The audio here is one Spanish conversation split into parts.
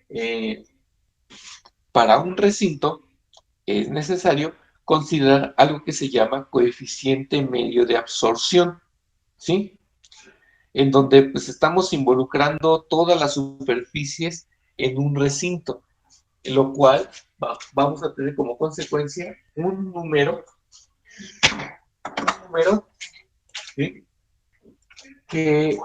Eh, para un recinto es necesario considerar algo que se llama coeficiente medio de absorción, ¿sí? En donde pues estamos involucrando todas las superficies en un recinto, lo cual vamos a tener como consecuencia un número, ¿sí? que,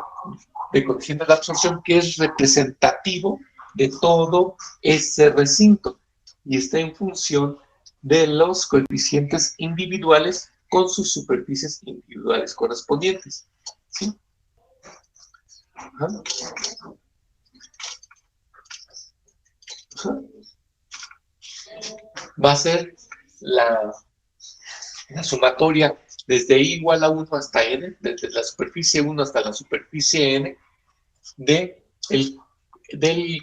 de coeficiente de absorción que es representativo de todo ese recinto y está en función de los coeficientes individuales con sus superficies individuales correspondientes, ¿sí? Ajá. Ajá. Va a ser la sumatoria desde i igual a 1 hasta n, desde la superficie 1 hasta la superficie n, del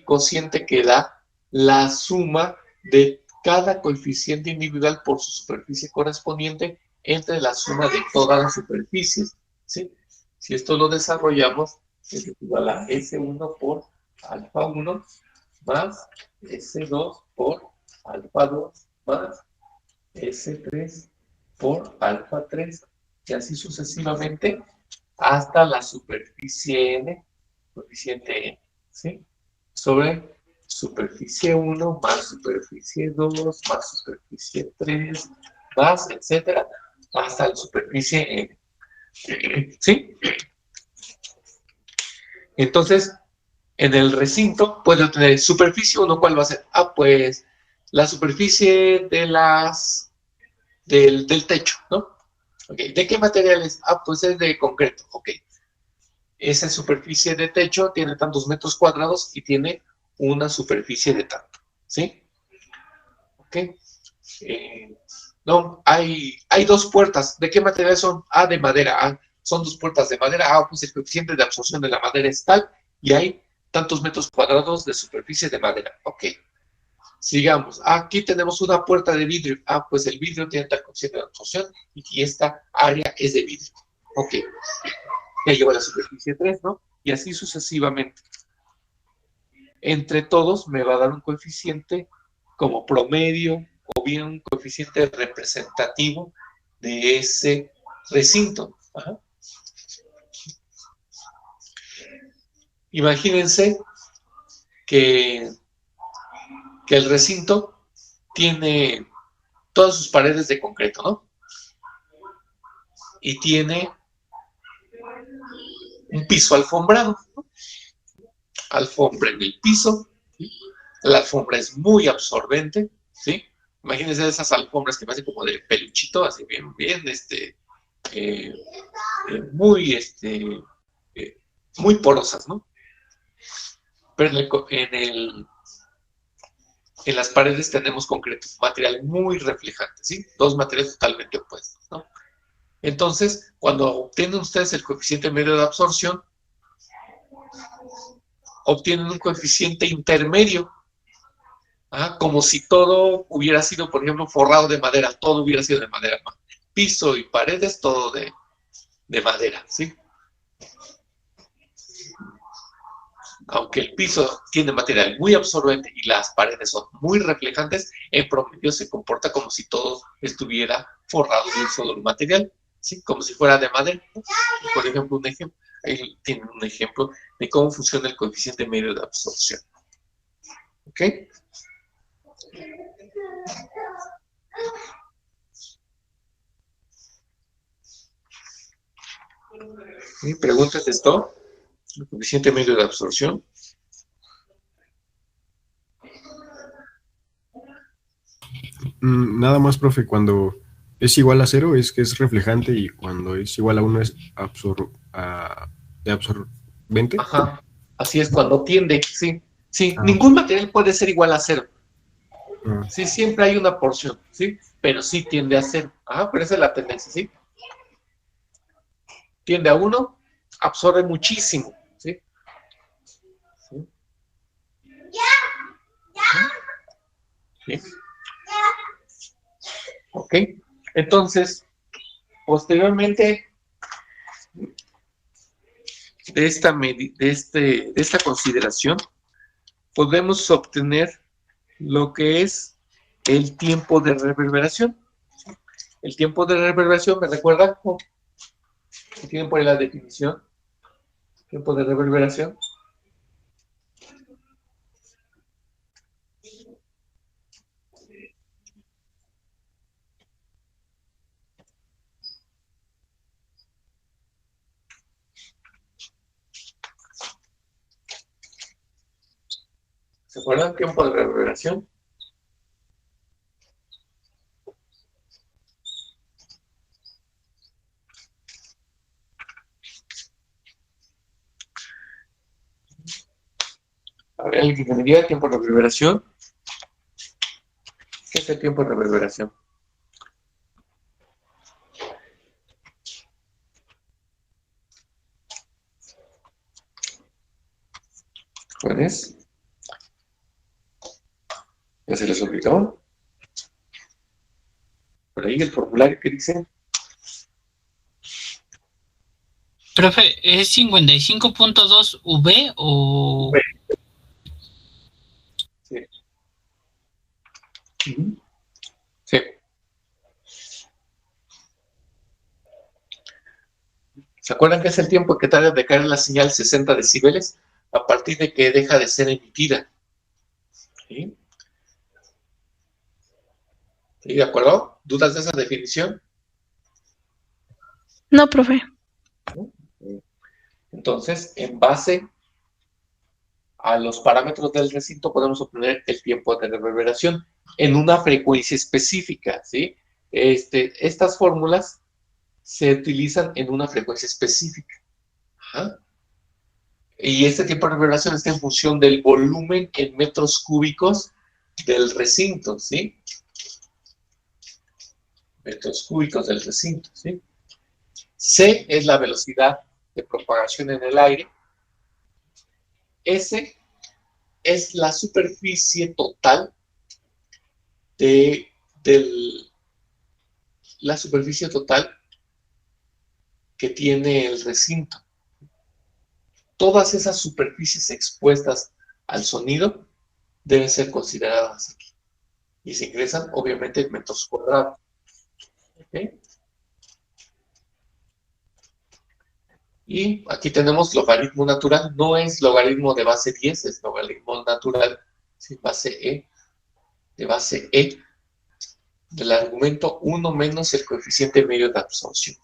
cociente que da la suma de cada coeficiente individual por su superficie correspondiente entre la suma de todas las superficies, ¿sí? Si esto lo desarrollamos, es igual a S1 por alfa 1 más S2 por alfa 2 más S3 por alfa 3 y así sucesivamente hasta la superficie n, coeficiente n, ¿sí? Sobre superficie 1 más superficie 2 más superficie 3 más, etcétera, hasta la superficie n. ¿Sí? Entonces, en el recinto puedo tener superficie 1, ¿cuál va a ser? Ah, pues la superficie del techo, ¿no? Okay. ¿De qué material es? Ah, pues es de concreto, ok. Esa superficie de techo tiene tantos metros cuadrados y tiene una superficie de tanto, ¿sí? Ok. No, hay dos puertas. ¿De qué material son? Ah, de madera. Ah, son dos puertas de madera. Ah, pues el coeficiente de absorción de la madera es tal y hay tantos metros cuadrados de superficie de madera. Ok. Sigamos. Aquí tenemos una puerta de vidrio. Ah, pues el vidrio tiene tal coeficiente de absorción y esta área es de vidrio. Ok. Ya llevo la superficie 3, ¿no? Y así sucesivamente. Entre todos me va a dar un coeficiente como promedio o bien un coeficiente representativo de ese recinto. Ajá. Imagínense que el recinto tiene todas sus paredes de concreto, ¿no? Y tiene un piso alfombrado, ¿no? Alfombra en el piso, ¿sí? La alfombra es muy absorbente, ¿sí? Imagínense esas alfombras que parecen como de peluchito, así bien, eh, muy, muy porosas, ¿no? Pero en las paredes tenemos concreto, material muy reflejante, ¿sí? Dos materiales totalmente opuestos, ¿no? Entonces, cuando obtienen ustedes el coeficiente medio de absorción, obtienen un coeficiente intermedio, como si todo hubiera sido, por ejemplo, forrado de madera, todo hubiera sido de madera, ¿no? Piso y paredes, todo de madera, ¿sí? Aunque el piso tiene material muy absorbente y las paredes son muy reflejantes, en promedio se comporta como si todo estuviera forrado de un solo material, ¿sí? Como si fuera de madera. Por ejemplo, ahí tienen un ejemplo de cómo funciona el coeficiente medio de absorción. ¿Ok? ¿Preguntas de esto? El coeficiente medio de absorción. Nada más, profe, cuando es igual a 0 es que es reflejante y cuando es igual a 1 es de absorbente. Ajá. Así es cuando tiende, sí. Sí, Ah, ningún material puede ser igual a 0. ah, Sí, siempre hay una porción, ¿sí? Pero sí tiende a 0. Ajá, pero esa es la tendencia, ¿sí? Tiende a 1, absorbe muchísimo, ¿sí? ¿Sí? ¿Sí? ¿Ok? Entonces, posteriormente de esta consideración, podemos obtener lo que es el tiempo de reverberación. El tiempo de reverberación, ¿me recuerdan? ¿Qué tienen por ahí la definición? Tiempo de reverberación. ¿Se acuerdan? Tiempo de reverberación. A ver, alguien que me diga tiempo de reverberación. ¿Qué es el tiempo de reverberación? ¿Cuál es? ¿Ya se les olvidó? Por ahí el formulario que dice. Profe, ¿es 55.2 V o...? Sí. Sí. ¿Se acuerdan que es el tiempo que tarda de caer la señal 60 decibeles a partir de que deja de ser emitida? ¿Sí? ¿Sí? ¿De acuerdo? ¿Dudas de esa definición? No, profe. Entonces, en base a los parámetros del recinto podemos obtener el tiempo de reverberación en una frecuencia específica, ¿sí? Estas fórmulas se utilizan en una frecuencia específica. Ajá. Y este tiempo de reverberación está en función del volumen en metros cúbicos del recinto, ¿sí? Metros cúbicos del recinto, ¿sí? C es la velocidad de propagación en el aire. S es la superficie total la superficie total que tiene el recinto. Todas esas superficies expuestas al sonido deben ser consideradas aquí. Y se ingresan, obviamente, en metros cuadrados. ¿Okay? Y aquí tenemos logaritmo natural. No es logaritmo de base 10, es logaritmo natural sin base E, de base E, del argumento 1 menos el coeficiente medio de absorción.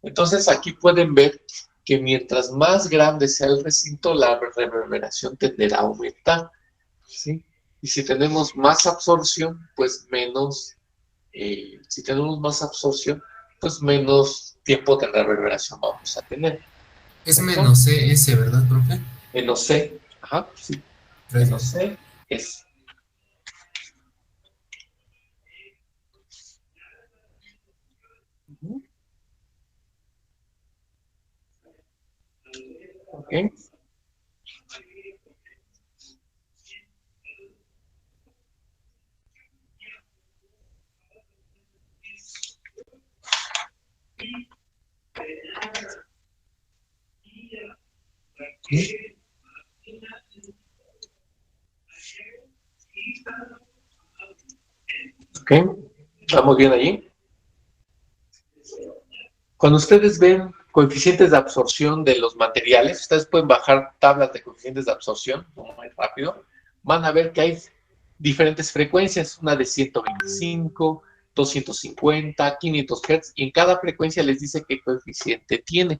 Entonces aquí pueden ver que mientras más grande sea el recinto, la reverberación tenderá a aumentar, ¿sí? Y si tenemos más absorción, pues menos, menos tiempo de reverberación vamos a tener. Es menos CS, ¿verdad, profe? Menos C, ajá, sí. Menos C es. Ok. Ok, ¿estamos bien allí? Cuando ustedes ven coeficientes de absorción de los materiales, ustedes pueden bajar tablas de coeficientes de absorción muy rápido, van a ver que hay diferentes frecuencias, una de 125, 250, 500 Hz, y en cada frecuencia les dice qué coeficiente tiene.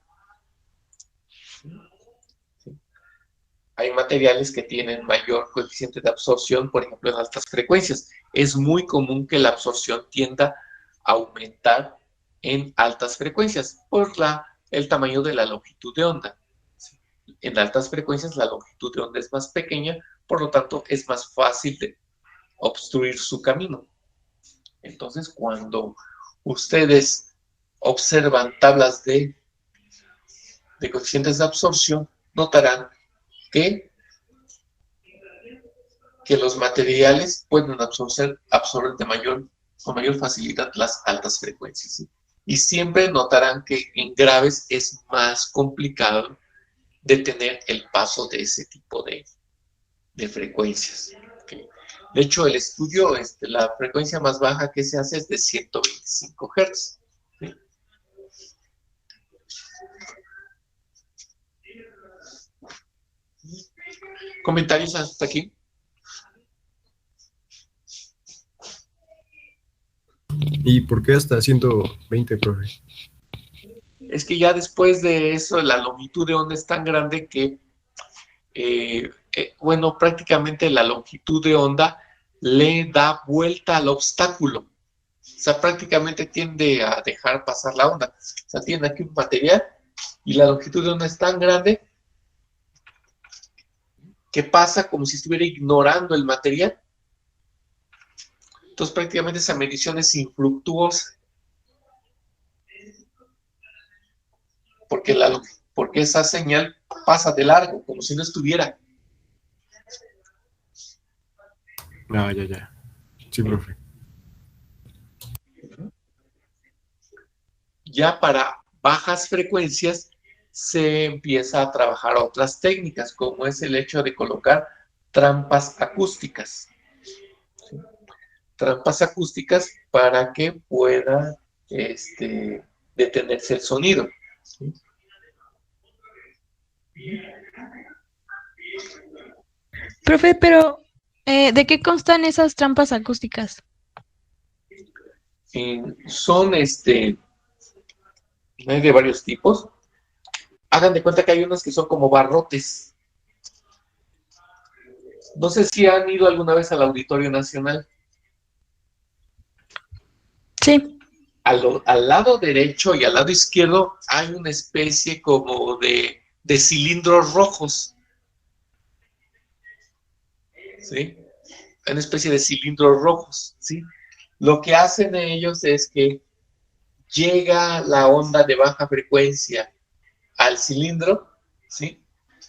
Hay materiales que tienen mayor coeficiente de absorción, por ejemplo, en altas frecuencias. Es muy común que la absorción tienda a aumentar en altas frecuencias por el tamaño de la longitud de onda. En altas frecuencias la longitud de onda es más pequeña, por lo tanto es más fácil de obstruir su camino. Entonces, cuando ustedes observan tablas de coeficientes de absorción, notarán que los materiales pueden absorber con mayor facilidad las altas frecuencias, ¿sí? Y siempre notarán que en graves es más complicado detener el paso de ese tipo de frecuencias. ¿Okay? De hecho, el estudio, la frecuencia más baja que se hace es de 125 Hz. ¿Sí? ¿Comentarios hasta aquí? ¿Y por qué hasta 120, profe? Es que ya después de eso, la longitud de onda es tan grande que, bueno, prácticamente la longitud de onda le da vuelta al obstáculo. O sea, prácticamente tiende a dejar pasar la onda. O sea, tiene aquí un material y la longitud de onda es tan grande que pasa como si estuviera ignorando el material. Entonces, prácticamente esa medición es infructuosa. Porque esa señal pasa de largo, como si no estuviera. Ah, ya. Sí, profe. Ya para bajas frecuencias se empieza a trabajar otras técnicas, como es el hecho de colocar trampas acústicas. ¿Sí? Trampas acústicas para que pueda detenerse el sonido. ¿Sí? Profe, pero ¿de qué constan esas trampas acústicas? Son hay de varios tipos. Hagan de cuenta que hay unos que son como barrotes. No sé si han ido alguna vez al Auditorio Nacional. Sí. Al lado derecho y al lado izquierdo hay una especie como de cilindros rojos. ¿Sí? Hay una especie de cilindros rojos. ¿Sí? Lo que hacen ellos es que llega la onda de baja frecuencia al cilindro, ¿sí?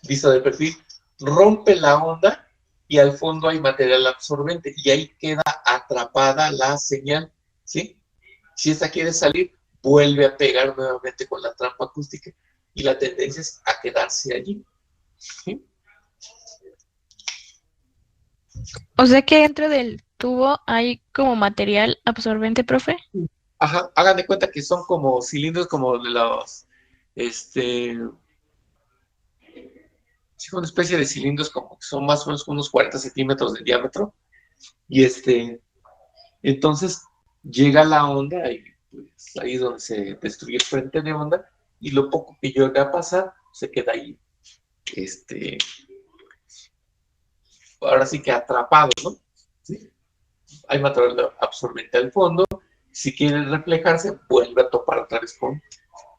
Visto de perfil, rompe la onda y al fondo hay material absorbente y ahí queda atrapada la señal, ¿sí? Si esta quiere salir, vuelve a pegar nuevamente con la trampa acústica y la tendencia es a quedarse allí, ¿sí? O sea que dentro del tubo hay como material absorbente, profe. Ajá, hagan de cuenta que son como cilindros como de los, sí, una especie de cilindros como que son más o menos unos 40 centímetros de diámetro y entonces llega la onda y pues ahí es donde se destruye el frente de onda y lo poco que llega a pasar se queda ahí, ahora sí que atrapado, ¿no? ¿Sí? Hay material absorbente al fondo, si quiere reflejarse vuelve a topar otra vez con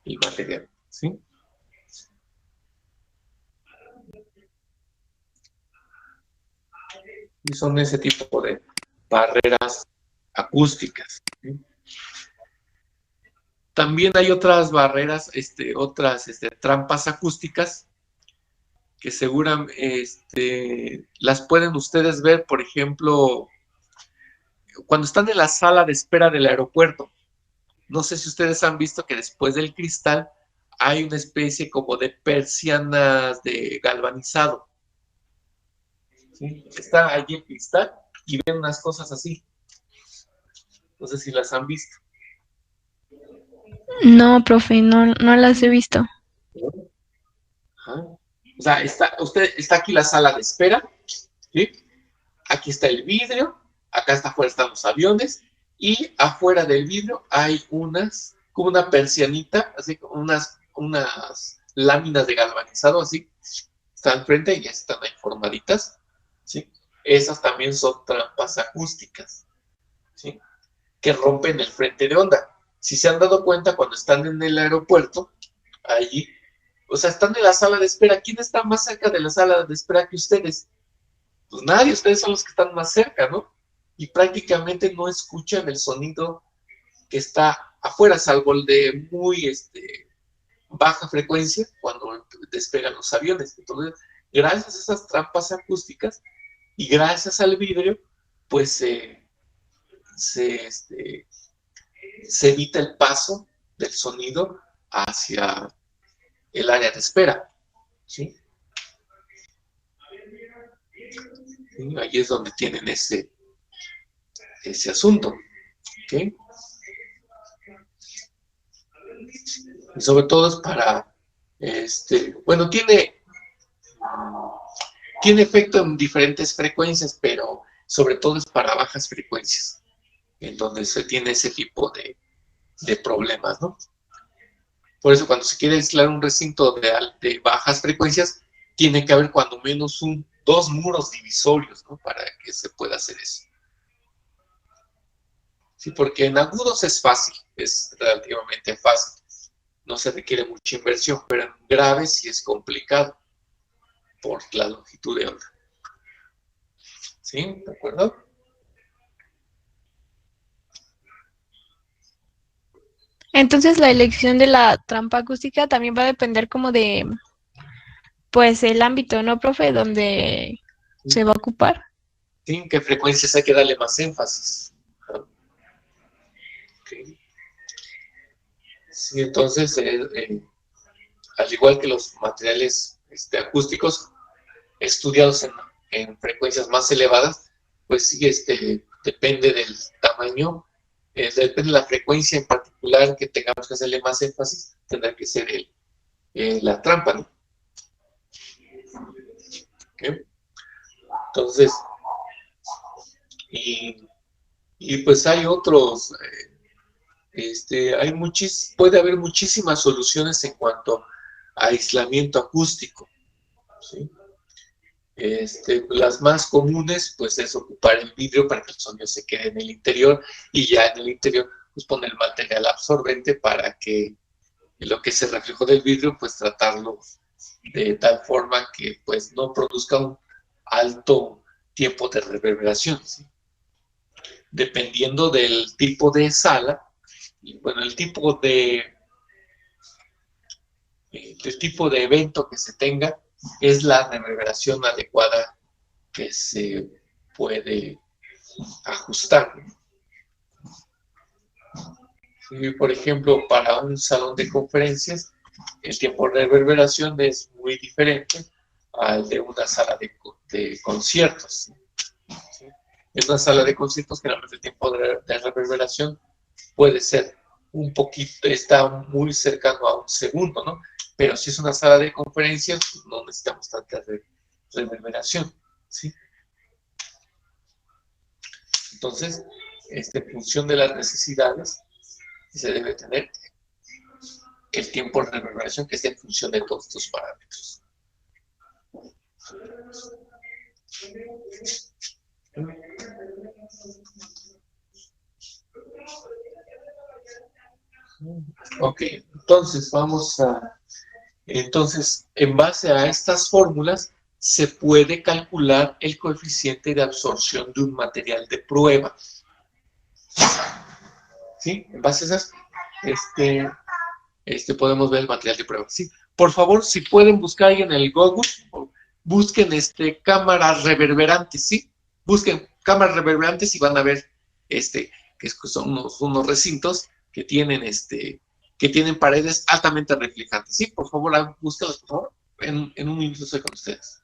el material, ¿sí? Y son ese tipo de barreras acústicas, ¿sí? También hay otras barreras, otras trampas acústicas que seguramente las pueden ustedes ver, por ejemplo, cuando están en la sala de espera del aeropuerto. No sé si ustedes han visto que después del cristal hay una especie como de persianas de galvanizado. ¿Sí? Está allí el cristal y ven unas cosas así. No sé si las han visto. No, profe, no las he visto. Ajá. O sea, está aquí la sala de espera, ¿sí? Aquí está el vidrio, acá afuera están los aviones, y afuera del vidrio hay como una persianita, así como unas láminas de galvanizado, así, están al frente y ya están ahí formaditas, ¿sí? Esas también son trampas acústicas, ¿sí? Que rompen el frente de onda. Si se han dado cuenta, cuando están en el aeropuerto, allí, o sea, están en la sala de espera. ¿Quién está más cerca de la sala de espera que ustedes? Pues nadie, ustedes son los que están más cerca, ¿no? Y prácticamente no escuchan el sonido que está afuera, salvo el de muy baja frecuencia cuando despegan los aviones. Entonces, gracias a esas trampas acústicas y gracias al vidrio, pues se evita el paso del sonido hacia el área de espera, ¿sí? ¿sí? Ahí es donde tienen ese asunto. ¿Ok? Y sobre todo es para, bueno, tiene efecto en diferentes frecuencias, pero sobre todo es para bajas frecuencias, en donde se tiene ese tipo de problemas, ¿no? Por eso cuando se quiere aislar un recinto de bajas frecuencias, tiene que haber cuando menos dos muros divisorios, ¿no? Para que se pueda hacer eso. Sí, porque en agudos es fácil, es relativamente fácil. No se requiere mucha inversión, pero en graves sí es complicado por la longitud de onda. ¿Sí? ¿De acuerdo? Entonces la elección de la trampa acústica también va a depender como de, pues, el ámbito, ¿no, profe? Donde se va a ocupar. ¿Sí? ¿En qué frecuencias hay que darle más énfasis? Okay. Sí, entonces, al igual que los materiales acústicos estudiados en frecuencias más elevadas, pues sí, depende del tamaño, depende de la frecuencia en particular que tengamos que hacerle más énfasis, tendrá que ser la trampa, ¿no? ¿Okay? Entonces, y pues hay otros, puede haber muchísimas soluciones en cuanto a aislamiento acústico, ¿sí? Las más comunes, pues, es ocupar el vidrio para que el sonido se quede en el interior y ya en el interior, pues, poner el material absorbente para que lo que se reflejó del vidrio, pues, tratarlo de tal forma que, pues, no produzca un alto tiempo de reverberación, ¿sí? Dependiendo del tipo de sala, y bueno, el tipo del tipo de evento que se tenga, es la reverberación adecuada que se puede ajustar. Y, por ejemplo, para un salón de conferencias, el tiempo de reverberación es muy diferente al de una sala de conciertos. ¿Sí? En una sala de conciertos, generalmente el tiempo de reverberación puede ser un poquito, está muy cercano a un segundo, ¿no? Pero si es una sala de conferencias, pues no necesitamos tanta reverberación, ¿sí? Entonces, en función de las necesidades, se debe tener el tiempo de reverberación que esté en función de todos estos parámetros. Ok, entonces, en base a estas fórmulas, se puede calcular el coeficiente de absorción de un material de prueba. ¿Sí? En base a esas, podemos ver el material de prueba. ¿Sí? Por favor, si pueden buscar ahí en el Google, busquen cámaras reverberantes, ¿sí? Busquen cámaras reverberantes y van a ver que son unos recintos que tienen paredes altamente reflejantes. ¿Sí? Por favor, búsquenlos, por favor. En un minuto estoy con ustedes.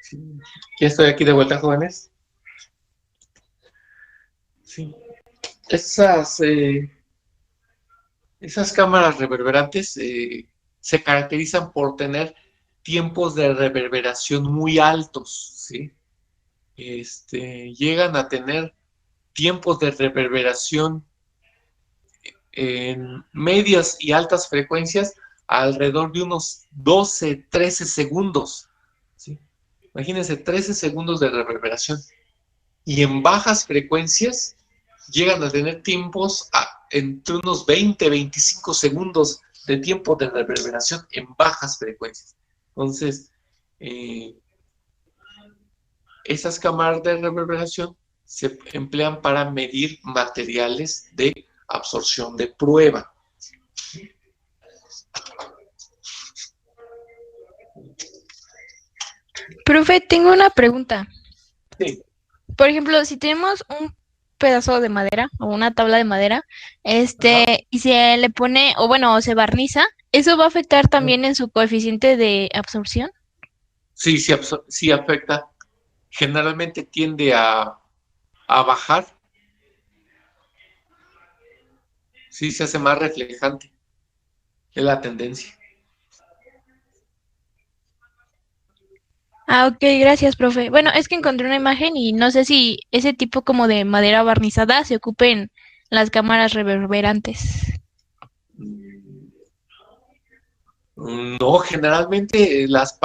Sí. Ya estoy aquí de vuelta, jóvenes. Sí. Esas cámaras reverberantes se caracterizan por tener tiempos de reverberación muy altos, ¿sí? Llegan a tener tiempos de reverberación en medias y altas frecuencias alrededor de unos 12, 13 segundos, ¿sí? Imagínense, 13 segundos de reverberación. Y en bajas frecuencias llegan a tener tiempos entre unos 20, 25 segundos de tiempo de reverberación en bajas frecuencias. Entonces, esas cámaras de reverberación se emplean para medir materiales de absorción de prueba. Profe, tengo una pregunta. Sí. Por ejemplo, si tenemos un pedazo de madera o una tabla de madera, y se le pone, o bueno, se barniza, ¿eso va a afectar también en su coeficiente de absorción? Sí, sí afecta. Generalmente tiende a bajar. Sí, se hace más reflejante. Es la tendencia. Ah, ok, gracias, profe. Bueno, es que encontré una imagen y no sé si ese tipo como de madera barnizada se ocupe en las cámaras reverberantes. No, generalmente las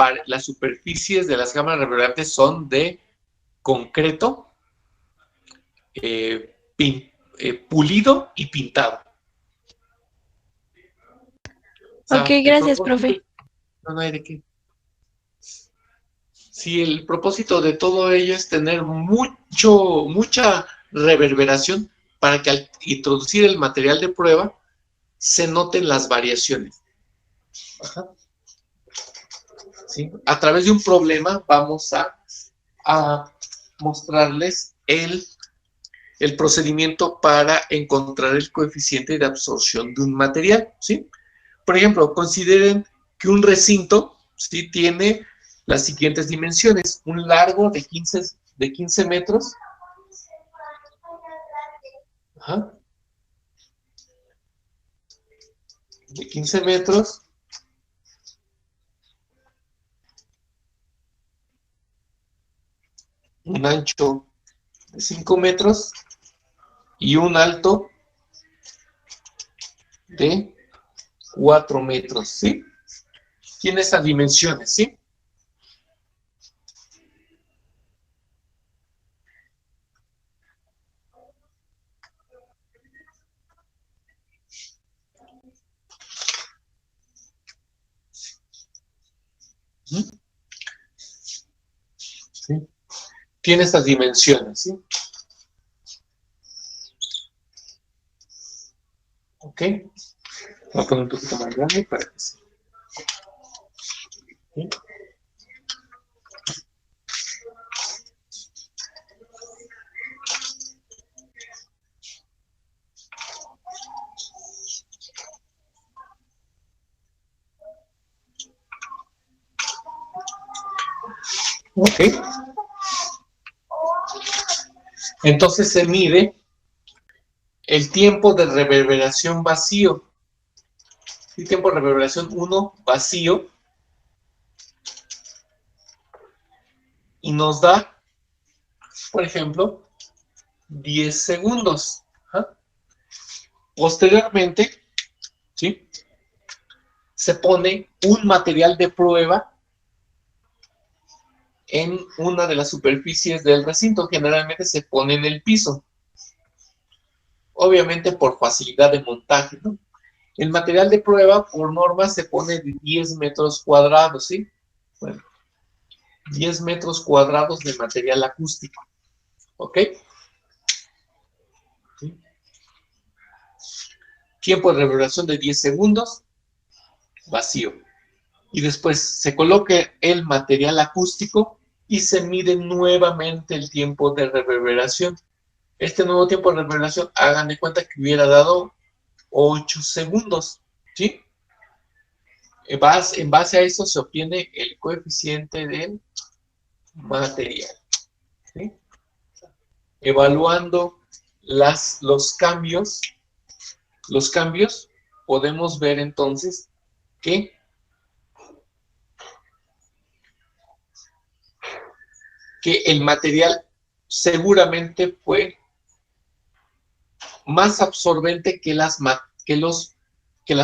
superficies de las cámaras reverberantes son de concreto, pulido y pintado. O Ok, sea, gracias, profe. no hay de qué. Sí, el propósito de todo ello es tener mucha reverberación para que al introducir el material de prueba se noten las variaciones. Ajá. ¿Sí? A través de un problema vamos a mostrarles el procedimiento para encontrar el coeficiente de absorción de un material, ¿sí? Por ejemplo, consideren que un recinto, ¿sí?, tiene las siguientes dimensiones: un largo de 15 metros, ajá, de 15 metros, un ancho de 5 metros y un alto de 4 metros, ¿sí? Tiene esas dimensiones, ¿sí? ¿Sí? Tiene estas dimensiones, ¿sí? ¿Ok? Voy a poner un poquito más grande para que se... ¿Sí? Ok. Entonces se mide el tiempo de reverberación vacío. El tiempo de reverberación 1 vacío. Y nos da, por ejemplo, 10 segundos. ¿Ah? Posteriormente, ¿sí?, se pone un material de prueba en una de las superficies del recinto. Generalmente se pone en el piso. Obviamente por facilidad de montaje, ¿no? El material de prueba, por norma, se pone de 10 metros cuadrados, ¿sí? Bueno, 10 metros cuadrados de material acústico. ¿Ok? ¿Sí? Tiempo de reverberación de 10 segundos, vacío. Y después se coloca el material acústico y se mide nuevamente el tiempo de reverberación. Este nuevo tiempo de reverberación, hagan de cuenta que hubiera dado 8 segundos, ¿sí? En base a eso se obtiene el coeficiente material. ¿Sí? Evaluando los cambios, podemos ver entonces que el material seguramente fue más absorbente que las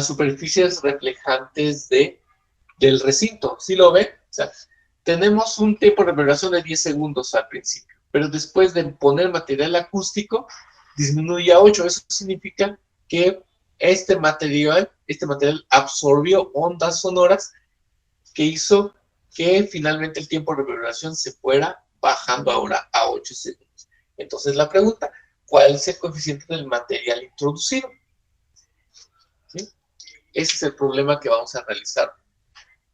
superficies reflejantes del recinto. ¿Sí lo ven? O sea, tenemos un tiempo de reverberación de 10 segundos al principio, pero después de poner material acústico, disminuye a 8. Eso significa que este material absorbió ondas sonoras que hizo que finalmente el tiempo de reverberación se fuera bajando ahora a 8 segundos. Entonces la pregunta, ¿cuál es el coeficiente del material introducido? ¿Sí? Ese es el problema que vamos a realizar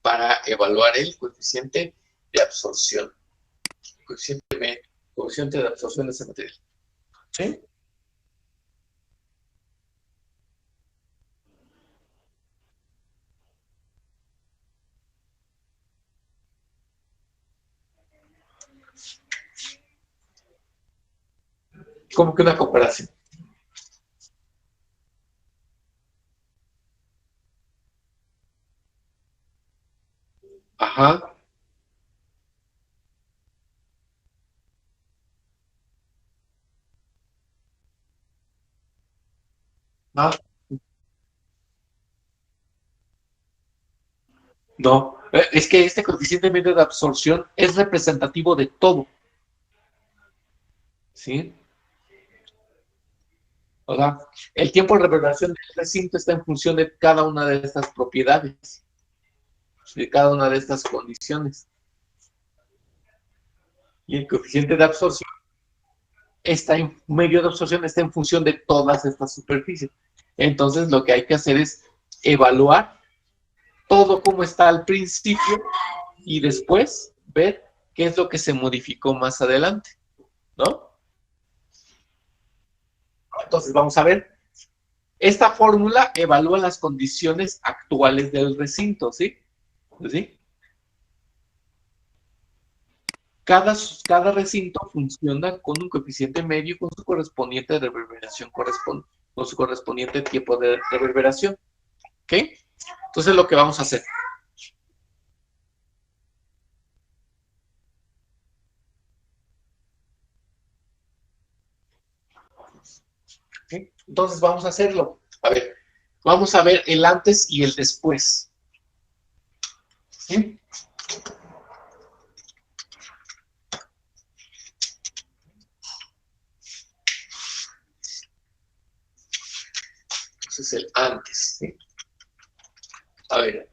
para evaluar el coeficiente de absorción. Coeficiente de absorción de ese material. ¿Sí? Como que una comparación. Ajá. Ah, no, es que este coeficiente medio de absorción es representativo de todo. ¿Sí? O sea, el tiempo de reverberación del recinto está en función de cada una de estas propiedades, de cada una de estas condiciones. Y el coeficiente de absorción medio de absorción está en función de todas estas superficies. Entonces, lo que hay que hacer es evaluar todo como está al principio y después ver qué es lo que se modificó más adelante, ¿no? Entonces, vamos a ver. Esta fórmula evalúa las condiciones actuales del recinto, ¿sí? ¿Sí? Cada recinto funciona con un coeficiente medio con su correspondiente reverberación, con su correspondiente tiempo de reverberación. ¿Ok? Entonces, lo que vamos a hacer. ¿Okay? Entonces, vamos a hacerlo. A ver, vamos a ver el antes y el después. ¿Sí? Es el antes. ¿Sí? A ver.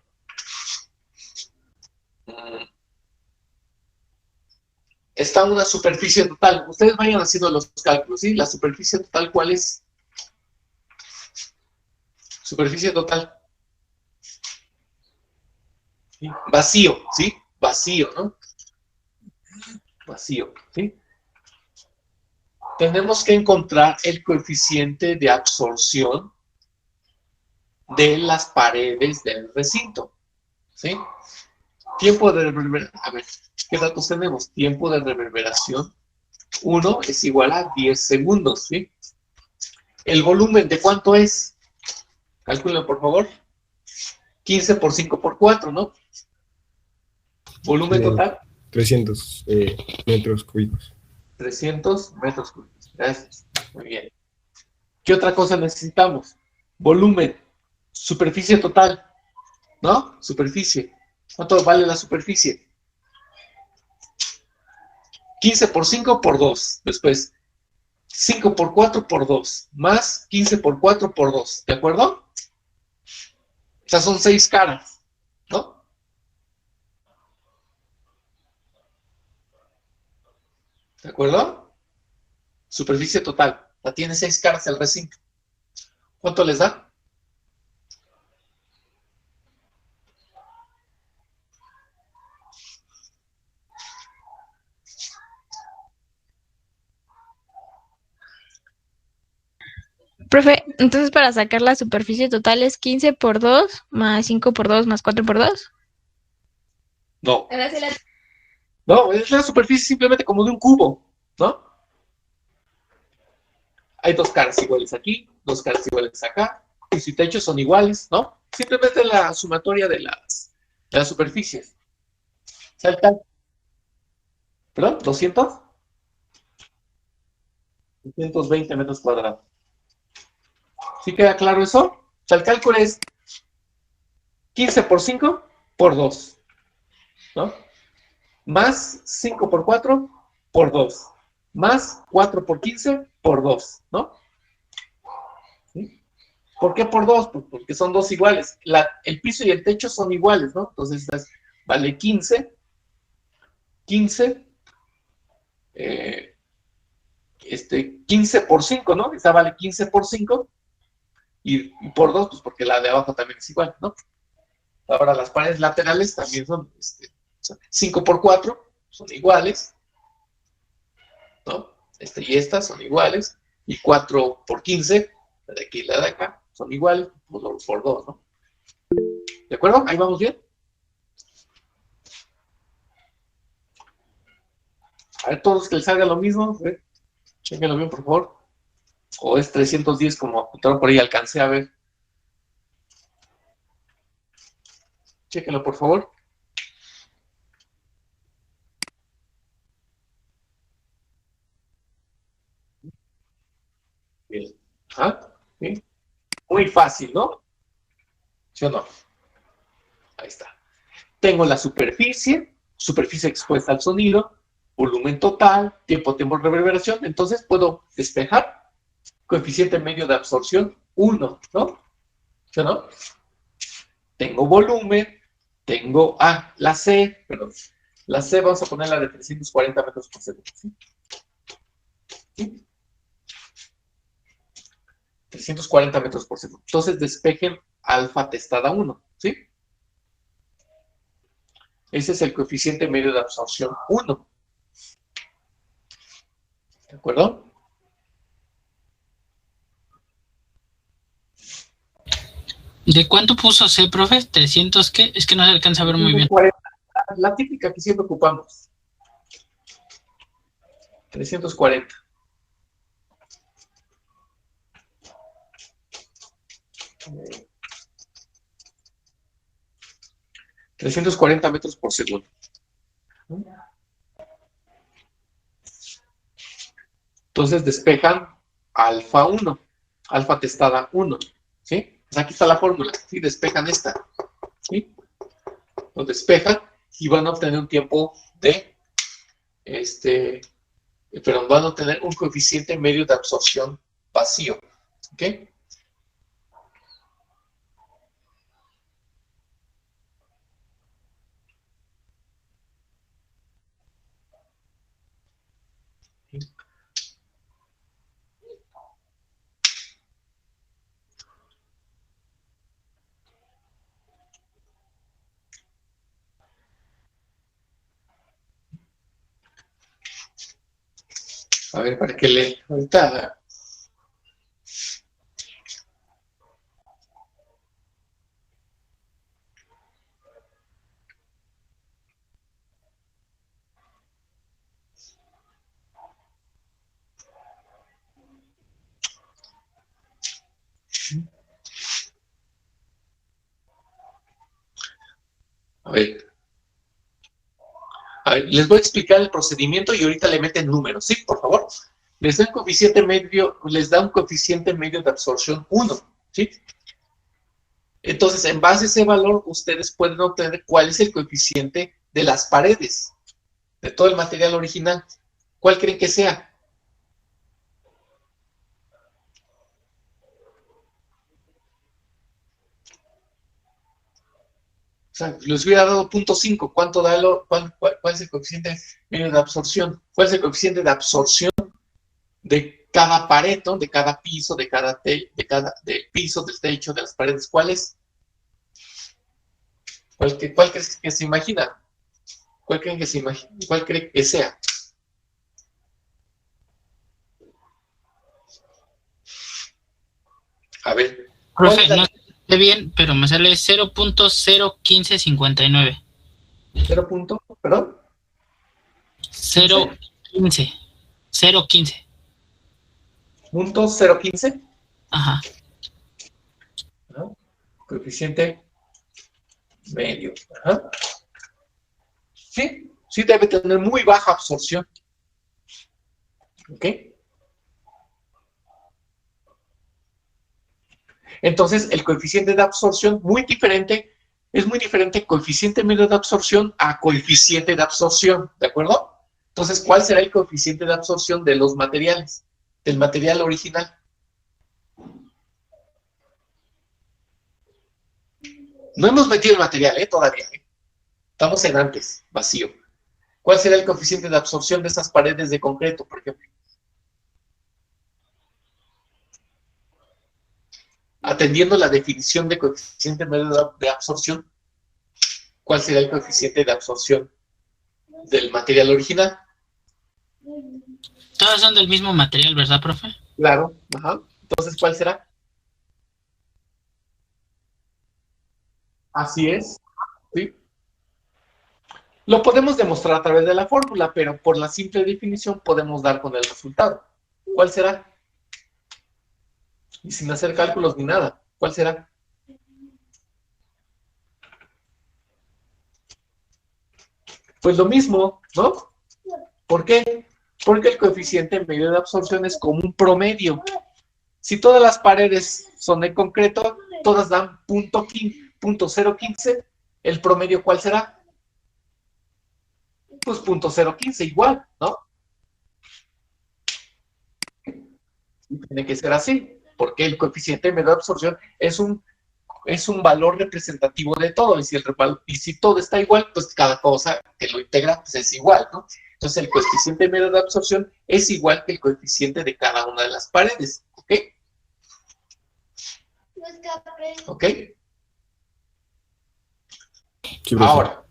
Está una superficie total. Ustedes vayan haciendo los cálculos, ¿sí? La superficie total, ¿cuál es? Superficie total. ¿Sí? Vacío, ¿sí? Vacío, ¿no? Vacío, ¿sí? Tenemos que encontrar el coeficiente de absorción de las paredes del recinto, ¿sí? Tiempo de reverberación, a ver, ¿qué datos tenemos? Tiempo de reverberación, 1 es igual a 10 segundos, ¿sí? ¿El volumen de cuánto es? Calculen, por favor. 15 por 5 por 4, ¿no? Volumen total. 300 metros cúbicos. 300 metros cúbicos. Gracias. Muy bien. ¿Qué otra cosa necesitamos? Volumen. Superficie total. ¿No? Superficie. ¿Cuánto vale la superficie? 15 por 5 por 2. Después, 5 por 4 por 2. Más 15 por 4 por 2. ¿De acuerdo? O sea, son 6 caras. ¿No? ¿De acuerdo? Superficie total. La tiene 6 caras el recinto. ¿Cuánto les da? Profe, entonces para sacar la superficie total es 15 por 2 más 5 por 2 más 4 por 2. No. No, es la superficie simplemente como de un cubo, ¿no? Hay dos caras iguales aquí, dos caras iguales acá, y su techo son iguales, ¿no? Simplemente la sumatoria de las superficies. ¿Salta? ¿Perdón? ¿200? 220 metros cuadrados. ¿Sí queda claro eso? O sea, el cálculo es 15 por 5 por 2, ¿no? Más 5 por 4 por 2, más 4 por 15 por 2, ¿no? ¿Sí? ¿Por qué por 2? Pues porque son dos iguales. El piso y el techo son iguales, ¿no? Entonces vale 15, 15, 15 por 5, ¿no? Esa vale 15 por 5 y por 2, pues porque la de abajo también es igual, ¿no? Ahora las paredes laterales también son 5 por 4, son iguales, ¿no? Y estas son iguales, y 4 por 15, la de aquí y la de acá, son iguales, por 2, ¿no? ¿De acuerdo? ¿Ahí vamos bien? A ver, todos que les salga lo mismo, chéquenlo bien, por favor. O es 310 como apuntaron por ahí, alcancé a ver. Chéquenlo, por favor. Bien. ¿Ah? ¿Sí? Muy fácil, ¿no? ¿Sí o no? Ahí está. Tengo la superficie expuesta al sonido, volumen total, tiempo de reverberación, entonces puedo despejar coeficiente medio de absorción 1, ¿no? ¿Sí o no? Tengo volumen, tengo, la C, perdón, la C vamos a ponerla de 340 metros por segundo, ¿sí? ¿Sí? 340 metros por segundo. Entonces despejen alfa testada 1, ¿sí? Ese es el coeficiente medio de absorción 1. ¿De acuerdo? ¿De cuánto puso C, profe? ¿300 qué? Es que no se alcanza a ver muy bien. 340, la típica que siempre ocupamos. 340. Eh, 340 metros por segundo. Entonces despejan alfa 1, alfa testada 1, ¿sí? Pues aquí está la fórmula, ¿sí? Despejan esta, ¿sí? Lo despejan y van a obtener un tiempo de, pero van a obtener un coeficiente medio de absorción vacío, ¿ok? A ver, para que le... Ahorita... A ver, les voy a explicar el procedimiento y ahorita le meten números, ¿sí? Por favor. Les da un coeficiente medio, de absorción 1, ¿sí? Entonces, en base a ese valor, ustedes pueden obtener cuál es el coeficiente de las paredes, de todo el material original. ¿Cuál creen que sea? O sea, les hubiera dado 0.5. ¿Cuánto da cuál es el coeficiente medio de absorción? ¿Cuál es el coeficiente de absorción de cada pared, ¿no? De cada piso, del piso, del techo, de las paredes? ¿Cuál es? ¿Cuál crees que se imagina? ¿Cuál creen que se imagina? ¿Cuál creen que sea? A ver. Profe, no sé bien, pero me sale 0.01559. 0. ¿Perdón? 0.15. 0.15. Punto 0.15. Ajá. ¿No? Coeficiente medio. Ajá. Sí, sí debe tener muy baja absorción. ¿Ok? Entonces, el coeficiente de absorción es muy diferente coeficiente medio de absorción a coeficiente de absorción, ¿de acuerdo? Entonces, ¿cuál será el coeficiente de absorción de los materiales? Del material original. No hemos metido el material, todavía. Estamos en antes, vacío. ¿Cuál será el coeficiente de absorción de esas paredes de concreto, por ejemplo? Atendiendo la definición de coeficiente medio de absorción, ¿cuál será el coeficiente de absorción del material original? Todas son del mismo material, ¿verdad, profe? Claro, ajá. Entonces, ¿cuál será? Así es, ¿sí? Lo podemos demostrar a través de la fórmula, pero por la simple definición podemos dar con el resultado. ¿Cuál será? Y sin hacer cálculos ni nada, ¿cuál será? Pues lo mismo, ¿no? ¿Por qué? Porque el coeficiente medio de absorción es como un promedio. Si todas las paredes son de concreto, todas dan punto 0.15, ¿el promedio cuál será? Pues punto 0.15 igual, ¿no? Y tiene que ser así, porque el coeficiente medio de absorción es un valor representativo de todo, y si todo está igual, pues cada cosa que lo integra pues es igual, ¿no? Entonces el coeficiente medio de absorción es igual que el coeficiente de cada una de las paredes, ¿ok? ¿Ok? Sí, profe. Ahora,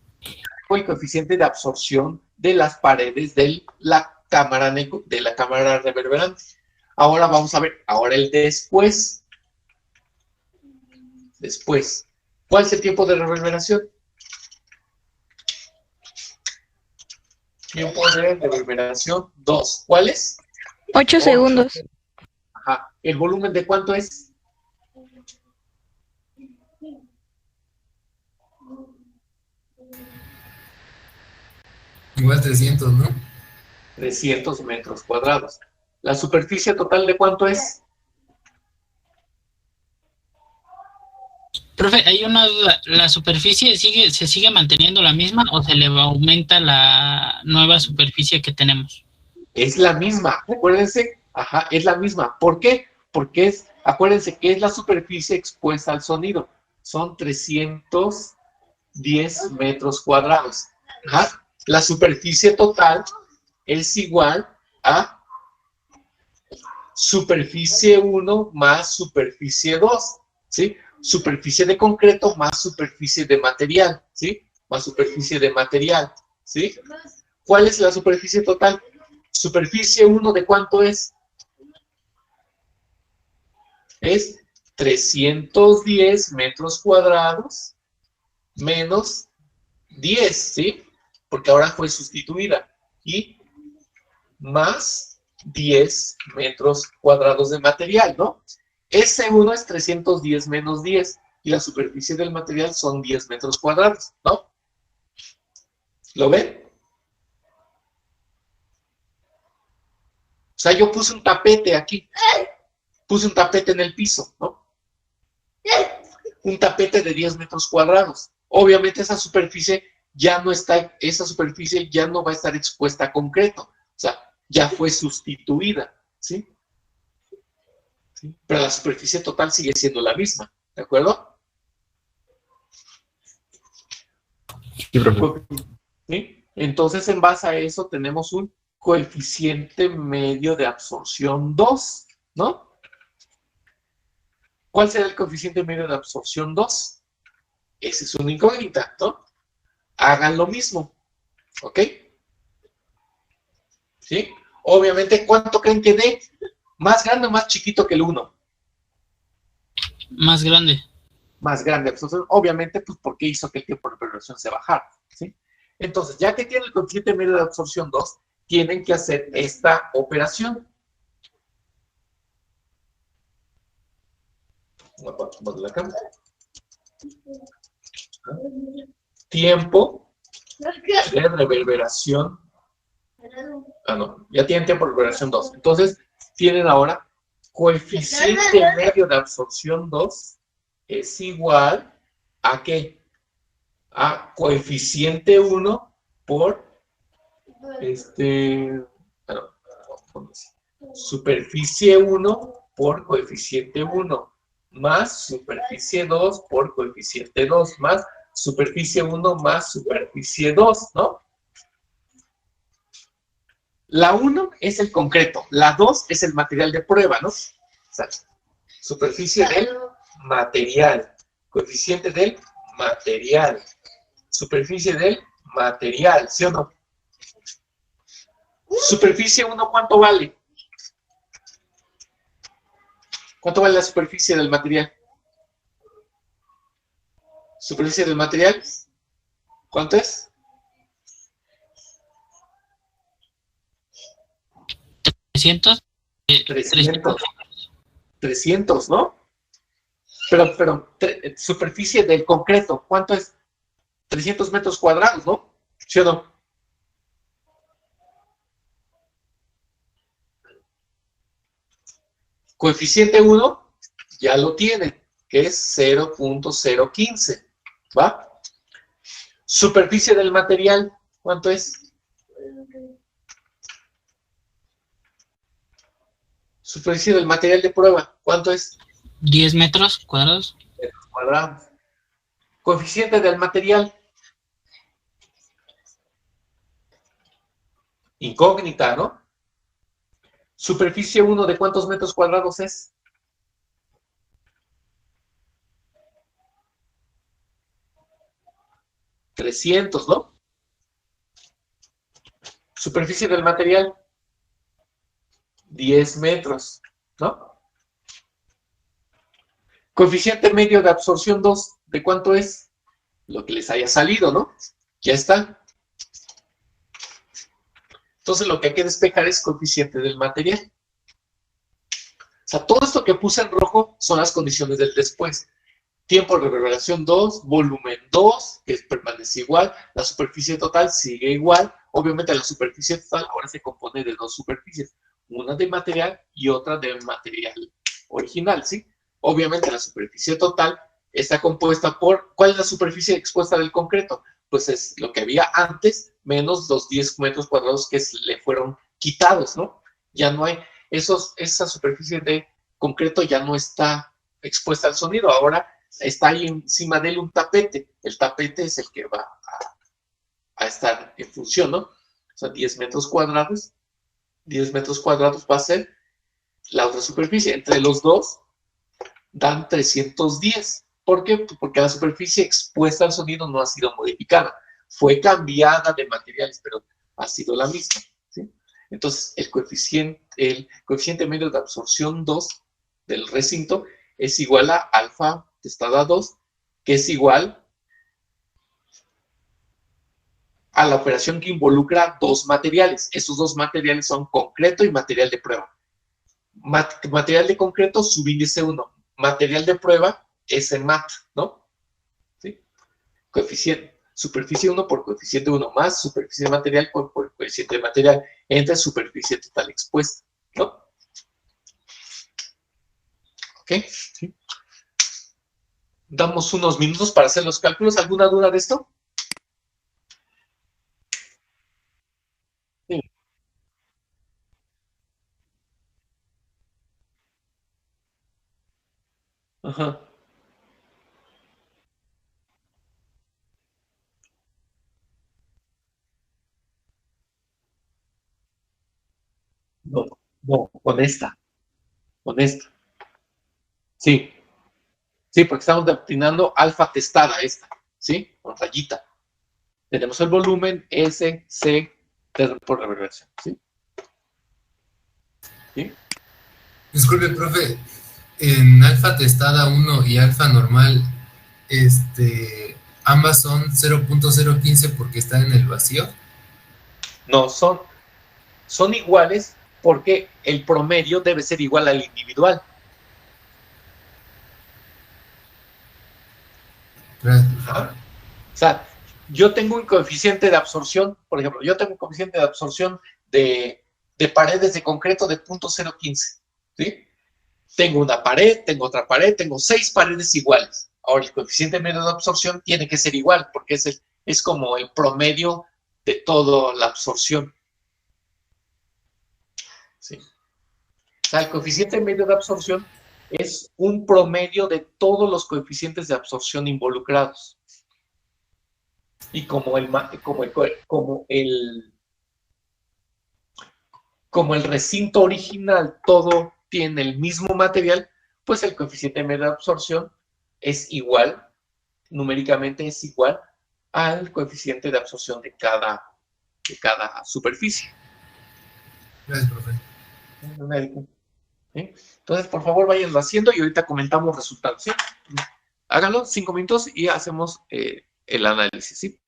el coeficiente de absorción de las paredes de la cámara reverberante. Ahora vamos a ver, ahora el después. Después, ¿cuál es el tiempo de reverberación? Tiempo de reverberación 2. ¿Cuál es? 8 segundos. Ajá. ¿El volumen de cuánto es? Igual 300, ¿no? 300 metros cuadrados. ¿La superficie total de cuánto es? Profe, hay una duda. ¿La superficie se sigue manteniendo la misma o se le aumenta la nueva superficie que tenemos? Es la misma, acuérdense, ajá, es la misma. ¿Por qué? Porque acuérdense que es la superficie expuesta al sonido. Son 310 metros cuadrados. Ajá. La superficie total es igual a superficie 1 más superficie 2, ¿sí? Superficie de concreto más superficie de material, ¿sí? Más superficie de material, ¿sí? ¿Cuál es la superficie total? Superficie 1, ¿de cuánto es? Es 310 metros cuadrados menos 10, ¿sí? Porque ahora fue sustituida. Y más 10 metros cuadrados de material, ¿no? S1 es 310 menos 10 y la superficie del material son 10 metros cuadrados, ¿no? ¿Lo ven? O sea, yo puse un tapete aquí. Puse un tapete en el piso, ¿no? Un tapete de 10 metros cuadrados. Obviamente esa superficie ya no va a estar expuesta a concreto. O sea, ya fue sustituida, ¿sí? ¿Sí? Pero la superficie total sigue siendo la misma, ¿de acuerdo? Sí, profe. ¿Sí? Entonces, en base a eso, tenemos un coeficiente medio de absorción 2, ¿no? ¿Cuál será el coeficiente medio de absorción 2? Ese es una incógnita, ¿no? Hagan lo mismo, ¿ok? ¿Sí? Obviamente, ¿cuánto creen que dé? ¿Más grande o más chiquito que el 1? Más grande. Más grande absorción, obviamente, pues porque hizo que el tiempo de reverberación se bajara, ¿sí? Entonces, ya que tiene el coeficiente medio de absorción 2, tienen que hacer esta operación. Vamos a la cámara. Tiempo de reverberación. No, ya tienen tiempo de reverberación 2. Entonces, tienen ahora coeficiente medio de absorción 2 es igual a ¿qué? A coeficiente 1 por superficie 1 por coeficiente 1 más superficie 2 por coeficiente 2 más superficie 1 más superficie 2, ¿no? La 1 es el concreto, la 2 es el material de prueba, ¿no? O sea, superficie del material, coeficiente del material, superficie del material, ¿sí o no? Superficie 1, ¿cuánto vale? ¿Cuánto vale la superficie del material? Superficie del material, ¿cuánto es? 300. 300, ¿no? Pero superficie del concreto, ¿cuánto es? 300 metros cuadrados, ¿no? ¿Sí o no? Coeficiente 1 ya lo tiene, que es 0.015, ¿va? Superficie del material, ¿cuánto es? Superficie del material de prueba, ¿cuánto es? 10 metros cuadrados. Cuadrados. Coeficiente del material. Incógnita, ¿no? Superficie 1 de ¿cuántos metros cuadrados es? ¿300, no? Superficie del material. 10 metros, ¿no? Coeficiente medio de absorción 2, ¿de cuánto es? Lo que les haya salido, ¿no? Ya está. Entonces lo que hay que despejar es coeficiente del material. O sea, todo esto que puse en rojo son las condiciones del después. Tiempo de reverberación 2, volumen 2, que permanece igual, la superficie total sigue igual. Obviamente la superficie total ahora se compone de dos superficies, una de material y otra de material original, ¿sí? Obviamente la superficie total está compuesta por, ¿cuál es la superficie expuesta del concreto? Pues es lo que había antes, menos los 10 metros cuadrados que le fueron quitados, ¿no? Ya no hay, esa superficie de concreto ya no está expuesta al sonido, ahora está ahí encima de él un tapete, el tapete es el que va a estar en función, ¿no? O sea, 10 metros cuadrados va a ser la otra superficie, entre los dos dan 310. ¿Por qué? Porque la superficie expuesta al sonido no ha sido modificada. Fue cambiada de materiales, pero ha sido la misma, ¿sí? Entonces, el coeficiente medio de absorción 2 del recinto es igual a alfa testada 2, que es igual a la operación que involucra dos materiales. Esos dos materiales son concreto y material de prueba. Material de concreto, subíndice 1. Material de prueba, SMAT, ¿no? ¿Sí? Coeficiente, superficie 1 por coeficiente 1 más superficie de material por coeficiente de material entre superficie total expuesta, ¿no? ¿Ok? ¿Sí? Damos unos minutos para hacer los cálculos. ¿Alguna duda de esto? Sí. Ajá. No, no, con esta. Sí, sí, porque estamos destinando alfa testada esta, ¿sí? Con rayita. Tenemos el volumen S, C, por reverberación, ¿sí? ¿Sí? Disculpe, profe, en alfa testada 1 y alfa normal, ambas son 0.015 porque están en el vacío. No, son Son iguales porque el promedio debe ser igual al individual. Gracias, profesor. O sea, yo tengo un coeficiente de absorción, por ejemplo, yo tengo un coeficiente de absorción de paredes de concreto de 0.015, ¿sí? Tengo una pared, tengo otra pared, tengo 6 paredes iguales. Ahora, el coeficiente medio de absorción tiene que ser igual, porque es como el promedio de toda la absorción. ¿Sí? O sea, el coeficiente medio de absorción es un promedio de todos los coeficientes de absorción involucrados. Y como el recinto original todo tiene el mismo material, pues el coeficiente medio de absorción es igual, numéricamente es igual al coeficiente de absorción de cada superficie. Gracias, profe. ¿Sí? Entonces, por favor, váyanlo haciendo y ahorita comentamos resultados. ¿Sí? Háganlo 5 minutos y hacemos el análisis. ¿Sí?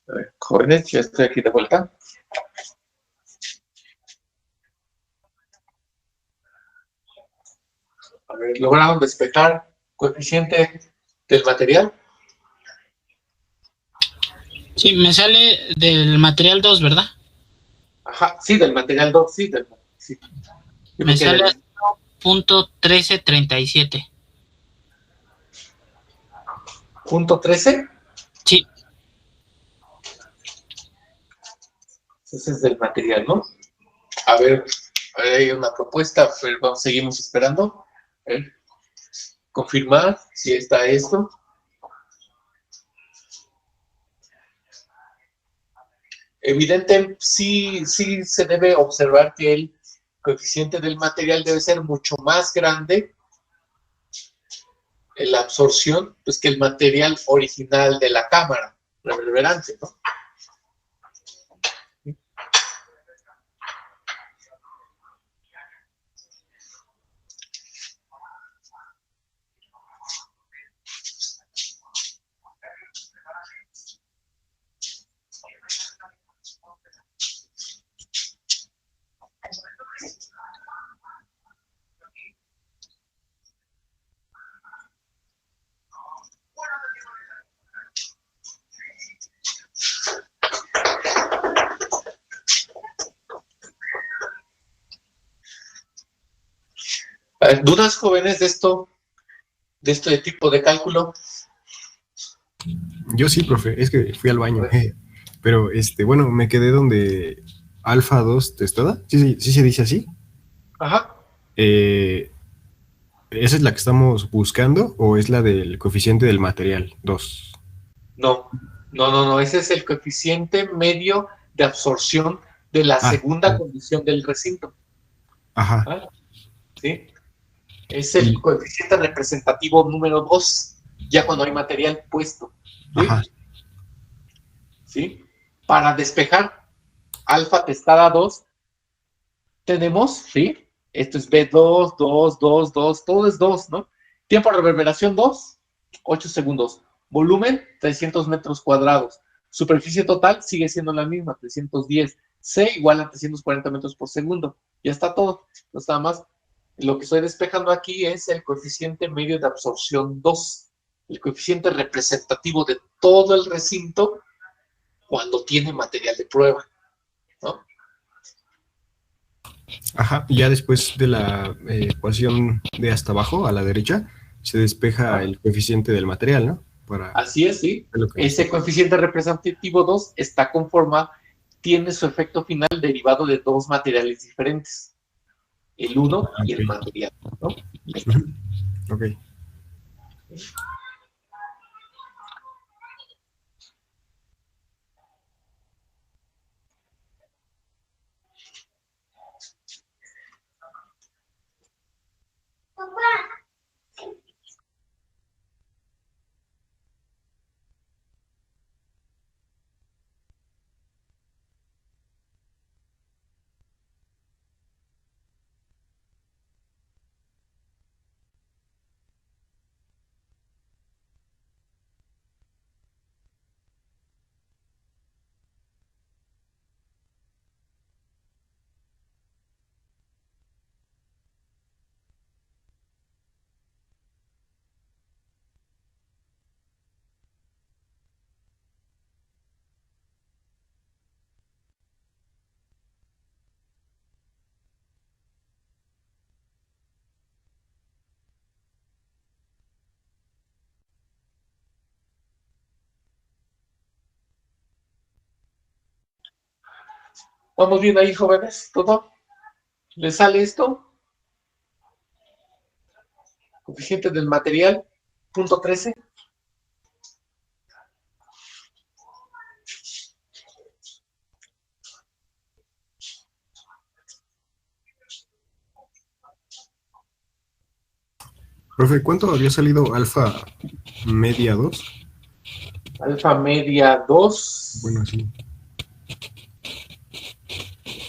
A ver, jóvenes, ya estoy aquí de vuelta. A ver, ¿lograron despejar coeficiente del material? Sí, me sale del material 2, ¿verdad? Ajá, sí, del material 2, sí. Sí. Yo Me me quedé sale en punto 1337. punto 13. Sí, Ese es del material, ¿no? A ver, hay una propuesta, pero vamos, seguimos esperando. A ver, confirmar si está esto. Evidente, sí se debe observar que el coeficiente del material debe ser mucho más grande en la absorción, pues, que el material original de la cámara reverberante, ¿no? A ver, ¿dudas, jóvenes, de esto, de este tipo de cálculo? Yo sí, profe, es que fui al baño. Pero, bueno, me quedé donde alfa 2 testada. Sí se dice así. Ajá. ¿Esa es la que estamos buscando o es la del coeficiente del material 2? No, ese es el coeficiente medio de absorción de la segunda condición del recinto. Ajá. ¿Ah? ¿Sí? Es el coeficiente representativo número 2, ya cuando hay material puesto. ¿Sí? Ajá. ¿Sí? Para despejar alfa testada 2, tenemos, ¿sí? Esto es B2, 2, 2, 2, todo es 2, ¿no? Tiempo de reverberación 2, 8 segundos. Volumen, 300 metros cuadrados. Superficie total sigue siendo la misma, 310. C igual a 340 metros por segundo. Ya está todo. Entonces, nada más, lo que estoy despejando aquí es el coeficiente medio de absorción 2. El coeficiente representativo de todo el recinto cuando tiene material de prueba, ¿no? Ajá, y ya después de la ecuación de hasta abajo, a la derecha, se despeja el coeficiente del material, ¿no? Así es, sí. Ese coeficiente representativo 2 está conformado, tiene su efecto final derivado de dos materiales diferentes, el 1 y el material, ¿no? Ok. ¿Vamos bien ahí, jóvenes? ¿Todo? ¿Les sale esto? Coeficiente del material, punto 13. Profe, ¿cuánto había salido alfa media 2? Alfa media 2. Bueno, sí.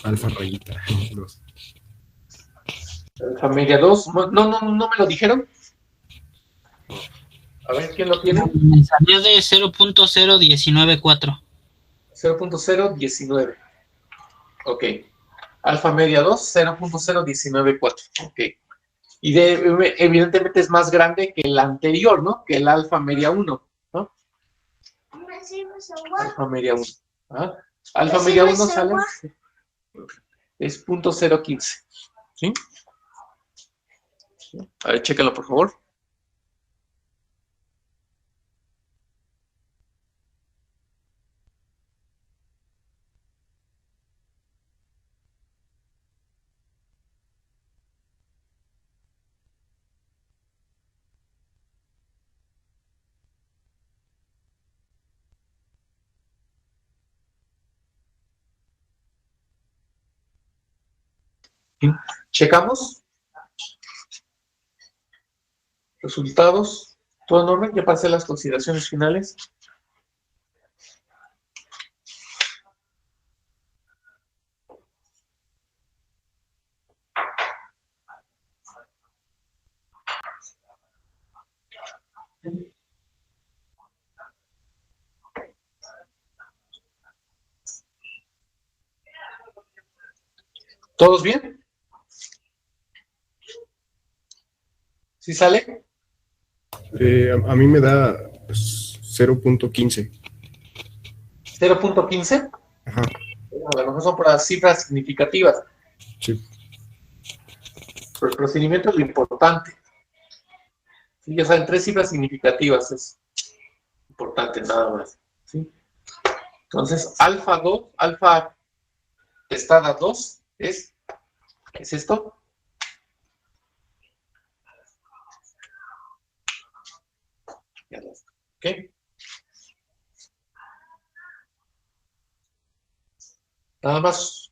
Alfa rayita 2. Alfa media 2. No me lo dijeron. A ver, ¿quién lo tiene? Me salió de 0.0194. 0.019. Ok. Alfa media 2, 0.0194. Ok. Y evidentemente es más grande que el anterior, ¿no? Que el alfa media 1, ¿no? Alfa media 1. ¿Ah? Alfa media 1 sale, es 0.015. ¿Sí? A ver, chéquenlo, por favor. ¿Sí? Checamos. Resultados. Todo en orden. Ya pasé las consideraciones finales. ¿Todos bien? ¿Sí sale? A mí me da pues, 0.15. 0.15. Ajá, A lo mejor son por las cifras significativas. sí. Pero el procedimiento es lo importante. Sí, ya saben, 3 cifras significativas es importante nada más. ¿Sí? Entonces, alfa 2, alfa testada 2 ¿es esto? Ya lo está. ¿Ok? Nada más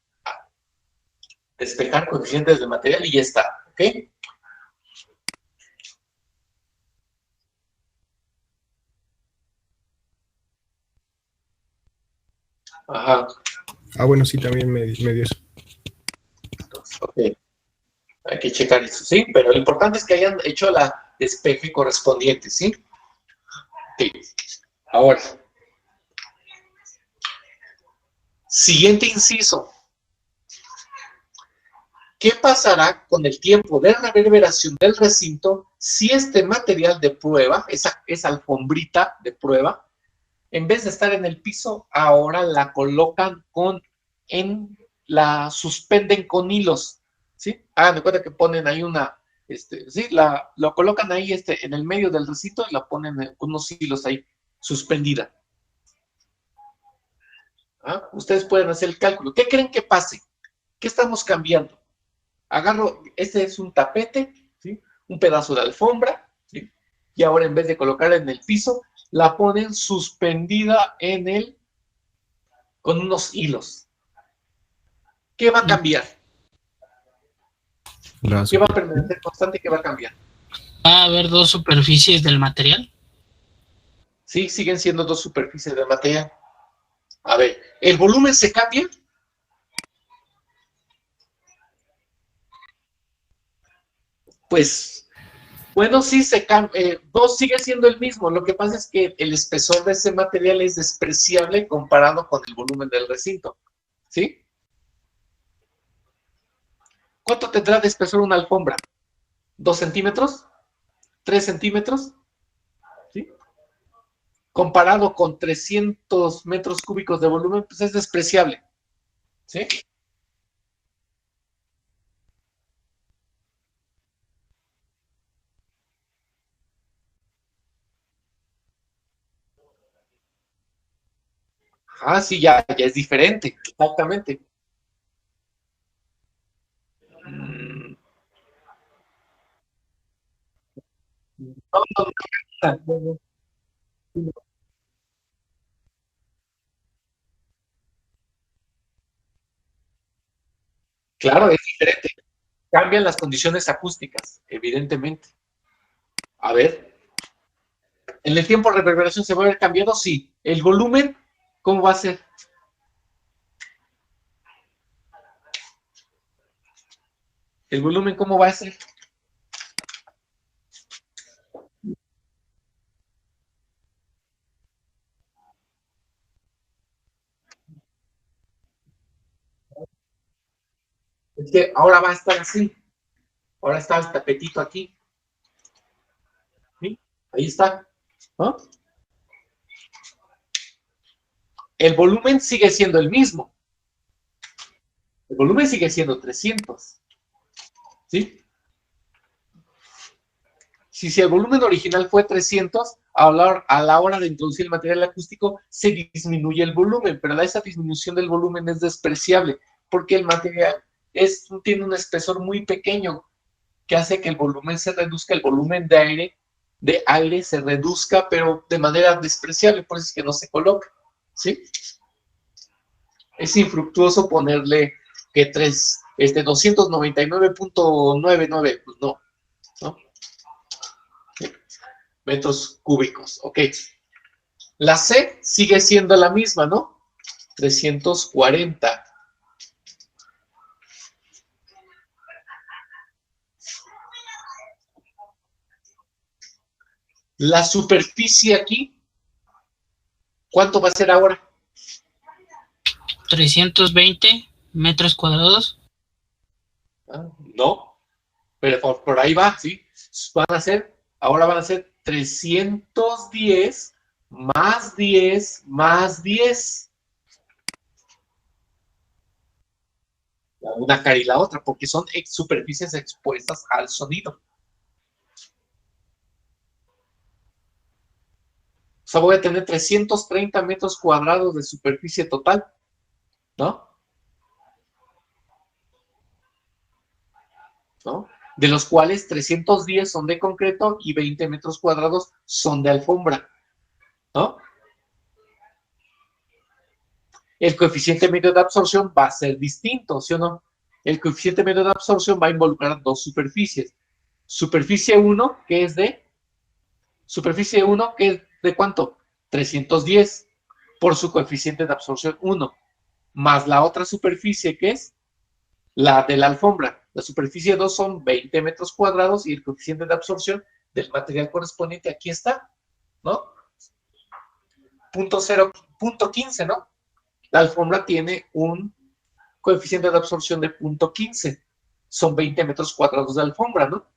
despejar coeficientes de material y ya está. ¿Ok? Ajá. Ah, bueno, sí, también me dio eso. Entonces, ok. Hay que checar eso, ¿sí? Pero lo importante es que hayan hecho la despeje correspondiente, ¿sí? Ok. Ahora, siguiente inciso. ¿Qué pasará con el tiempo de reverberación del recinto si este material de prueba, esa alfombrita de prueba, en vez de estar en el piso, ahora la colocan la suspenden con hilos, ¿sí? Hagan de cuenta que ponen ahí sí, lo colocan ahí en el medio del recinto y la ponen con unos hilos ahí, suspendida. ¿Ah? Ustedes pueden hacer el cálculo. ¿Qué creen que pase? ¿Qué estamos cambiando? Agarro, este es un tapete, ¿sí? Un pedazo de alfombra, ¿sí? Y ahora en vez de colocarla en el piso, la ponen suspendida con unos hilos. ¿Qué va a cambiar? ¿Qué va a permanecer constante y qué va a cambiar? ¿Va a haber dos superficies del material? Sí, siguen siendo 2 superficies de material. A ver, ¿el volumen se cambia? Pues, bueno, sí se cambia. 2 sigue siendo el mismo. Lo que pasa es que el espesor de ese material es despreciable comparado con el volumen del recinto. ¿Sí? ¿Cuánto tendrá de espesor una alfombra? ¿2 centímetros? ¿3 centímetros? ¿Sí? Comparado con 300 metros cúbicos de volumen, pues es despreciable. ¿Sí? Ah, sí, ya es diferente. Exactamente. No, no, no. Claro, es diferente. Cambian las condiciones acústicas, evidentemente. A ver, ¿en el tiempo de reverberación se va a ver cambiado? Sí. ¿El volumen cómo va a ser? ¿El volumen cómo va a ser? Es que ahora va a estar así. Ahora está el tapetito aquí. ¿Sí? Ahí está. ¿No? El volumen sigue siendo el mismo. El volumen sigue siendo 300. ¿Sí? Si el volumen original fue 300, a la hora de introducir el material acústico se disminuye el volumen, pero esa disminución del volumen es despreciable porque el material tiene un espesor muy pequeño que hace que el volumen se reduzca, el volumen de aire se reduzca, pero de manera despreciable, por eso es que no se coloca. ¿Sí? Es infructuoso ponerle que 299.99, pues no. Metros cúbicos, ok. La C sigue siendo la misma, ¿no? 340. La superficie aquí, ¿cuánto va a ser ahora? 320 metros cuadrados. No, pero por ahí va, ¿sí? Ahora van a ser 310 más 10 más 10. Una cara y la otra, porque son superficies expuestas al sonido. O sea, voy a tener 330 metros cuadrados de superficie total, ¿no? De los cuales 310 son de concreto y 20 metros cuadrados son de alfombra, ¿no? El coeficiente medio de absorción va a ser distinto, ¿sí o no? El coeficiente medio de absorción va a involucrar dos superficies. Superficie 1, que es de ¿cuánto? 310 por su coeficiente de absorción 1, más la otra superficie que es la de la alfombra. La superficie 2 son 20 metros cuadrados y el coeficiente de absorción del material correspondiente aquí está, ¿no? Punto 15, ¿no? La alfombra tiene un coeficiente de absorción de 0.15. Son 20 metros cuadrados de alfombra, ¿no?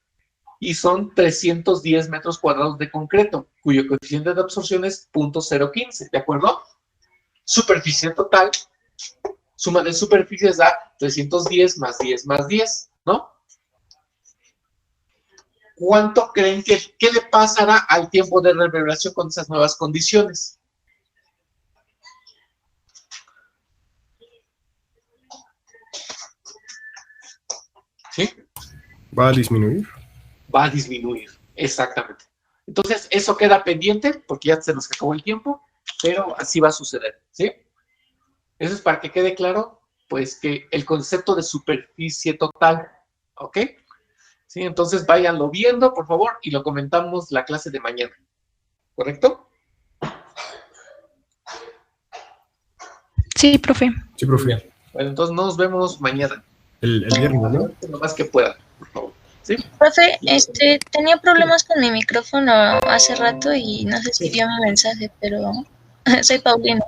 Y son 310 metros cuadrados de concreto, cuyo coeficiente de absorción es 0.015, ¿de acuerdo? Superficie total, suma de superficies da 310 más 10 más 10, ¿no? ¿Cuánto creen qué le pasará al tiempo de reverberación con esas nuevas condiciones? ¿Sí? ¿Va a disminuir? Va a disminuir, exactamente. Entonces, eso queda pendiente, porque ya se nos acabó el tiempo, pero así va a suceder, ¿sí? Eso es para que quede claro, pues, que el concepto de superficie total, ¿ok? Sí, entonces váyanlo viendo, por favor, y lo comentamos la clase de mañana, ¿correcto? Sí, profe. Sí, profe. Bueno, entonces nos vemos mañana. El viernes, ¿no? Lo más que puedan, por favor. ¿Sí? Profe, tenía problemas con mi micrófono hace rato y no sé si vio mi mensaje, pero soy Paulina.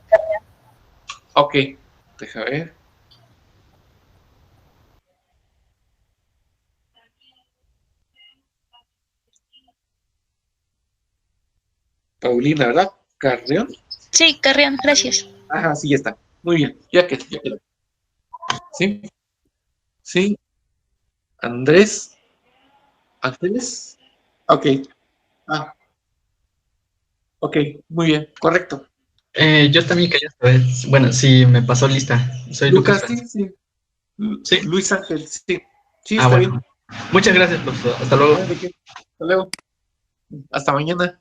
Ok, deja ver. Paulina, ¿verdad? Carrión. Sí, Carrión, gracias. Ajá, sí, ya está. Muy bien, ya quedó. ¿Sí? Sí. Andrés. ¿Ángeles? Ok. Ah. Ok, muy bien, correcto. Yo también quería saber, bueno, si me pasó lista. Soy Lucas. Sí. Sí. Luis Ángel, sí. Sí, Ah, está bueno. bien. Muchas gracias, profesor. Hasta luego. Hasta luego. Hasta mañana.